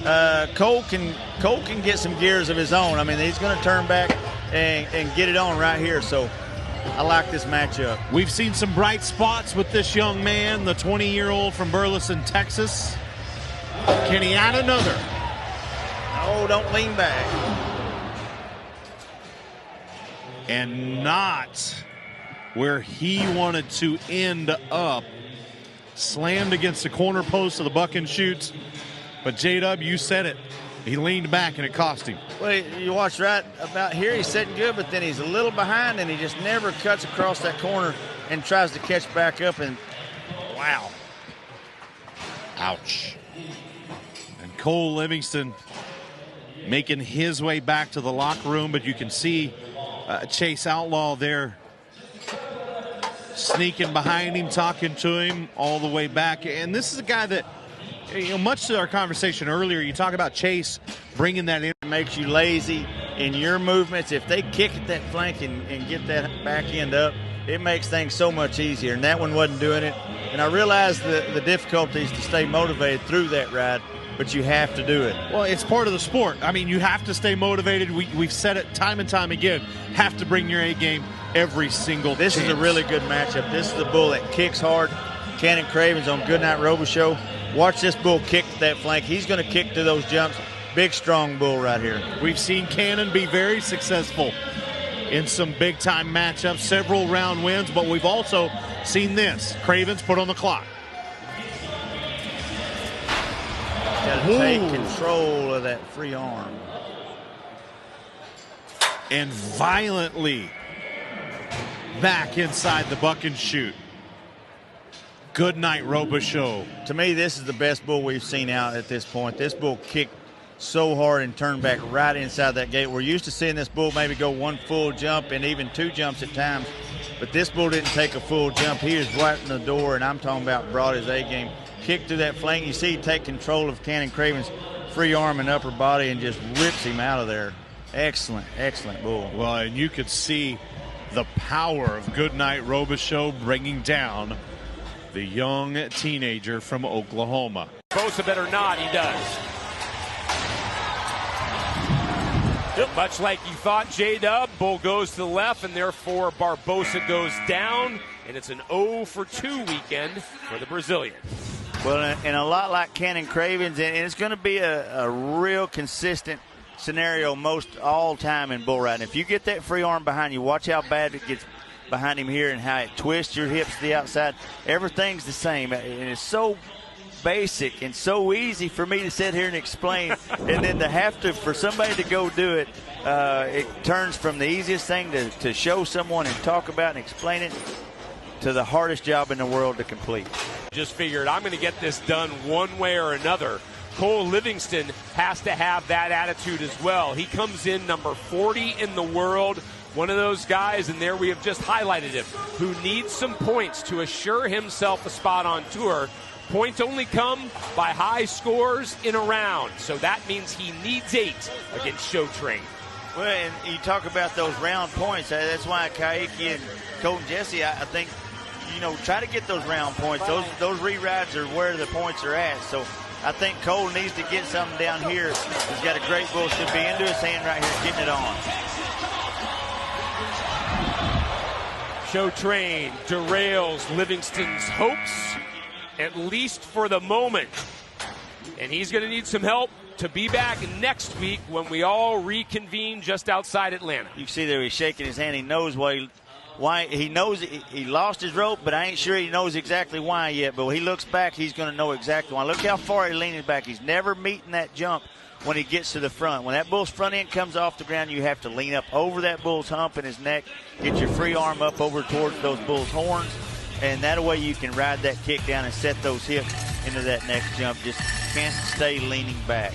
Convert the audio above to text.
Koal can get some gears of his own. I mean, he's going to turn back and get it on right here. So I like this matchup. We've seen some bright spots with this young man, the 20-year-old from Burleson, Texas. Can he add another? Oh, don't lean back. And not where he wanted to end up. Slammed against the corner post of the buck and shoots. But J-Dub, you said it. He leaned back and it cost him. Well, you watch right about here, he's sitting good, but then he's a little behind and he just never cuts across that corner and tries to catch back up, and wow. Ouch. And Koal Livingston making his way back to the locker room, but you can see Chase Outlaw there sneaking behind him, talking to him all the way back. And this is a guy that, you know, much to our conversation earlier, you talk about Chase bringing that in. It makes you lazy in your movements. If they kick at that flank and get that back end up, it makes things so much easier. And that one wasn't doing it. And I realize the difficulties to stay motivated through that ride, but you have to do it. Well, it's part of the sport. I mean, you have to stay motivated. We've said it time and time again. Have to bring your A game every single This chance. is a really good matchup. This is a bull that kicks hard. Cannon Cravens on Goodnight Robo-Show. Watch this bull kick that flank. He's going to kick to those jumps. Big, strong bull right here. We've seen Cannon be very successful in some big-time matchups, several round wins, but we've also seen this. Cravens put on the clock. Got to take control of that free arm. And violently back inside the buck and shoot. Good night, Robo-Show. To me, this is the best bull we've seen out at this point. This bull kicked so hard and turned back right inside that gate. We're used to seeing this bull maybe go one full jump and even two jumps at times, but this bull didn't take a full jump. He was right in the door, and I'm talking about brought his A game. Kicked through that flank. You see he take control of Cannon Craven's free arm and upper body and just rips him out of there. Excellent, excellent bull. Well, and you could see the power of Goodnight Robo-Show bringing down the young teenager from Oklahoma. Barbosa better not, he does. Much like you thought, J-Dub, bull goes to the left, and therefore Barbosa goes down, and it's an 0 for 2 weekend for the Brazilian. Well, and a lot like Cannon Cravens, and it's going to be a real consistent scenario most all time in bull riding. If you get that free arm behind you, watch how bad it gets behind him here and how it twists your hips to the outside. Everything's the same, and it's so basic and so easy for me to sit here and explain, and then to have to, for somebody to go do it, it turns from the easiest thing to show someone and talk about and explain it to the hardest job in the world to complete. Just figured, I'm going to get this done one way or another. Koal Livingston has to have that attitude as well. He comes in number 40 in the world, one of those guys, and there we have just highlighted him, who needs some points to assure himself a spot on tour. Points only come by high scores in a round, so that means he needs 8 against Show Train. Well, and you talk about those round points. That's why Kaiki and Colton Jesse, I think, you know, try to get those round points. Those re-rides are where the points are at. So I think Koal needs to get something down here. He's got a great bull. Should be into his hand right here, getting it on. Show Train derails Livingston's hopes, at least for the moment. And he's going to need some help to be back next week when we all reconvene just outside Atlanta. You see there he's shaking his hand. He knows why he knows he lost his rope, but I ain't sure he knows exactly why yet. But when he looks back, he's going to know exactly why. Look how far he leans back. He's never meeting that jump when he gets to the front. When that bull's front end comes off the ground, you have to lean up over that bull's hump in his neck, get your free arm up over towards those bull's horns, and that way you can ride that kick down and set those hips into that next jump. Just can't stay leaning back.